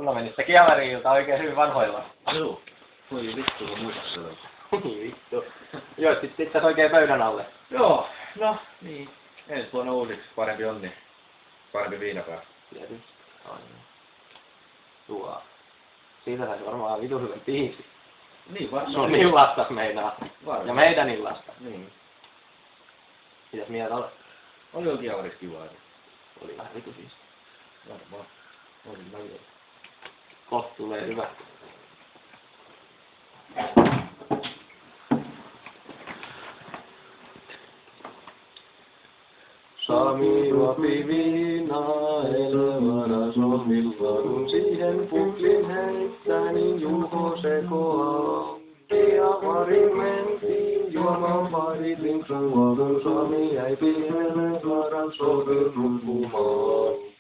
Sulla meni sitä kiemariilta oikein hyvin vanhoilla. Joo. Voi vittu, kun muistat sitä. Vittu. Joo, sit oikein pöydän alle. Joo, no niin. Ensi vuonna uusiksi, parempi onni. Parempi viinapää. Tietysti. Aina. Tuo. Siitä saisi varmaan vitun hyvän biisi. Niin, varmaan. Sun illastas meinaa. Varmaan. Ja meidän illasta. Niin. Mitäs mieltä olet? Oli jo kiavaris kivaa. Oli vähän vitu siis. Varmaan. Oli mäkin. Kohta tulee hyvä. Sami juopi viinaa elävänä sohvilla, kun siihen puklin heittää, niin Juho sekoaa. Kiavarin mentiin juomaan pari linksua, kun Sami jäi pienen suoraan sohvin nukkumaan.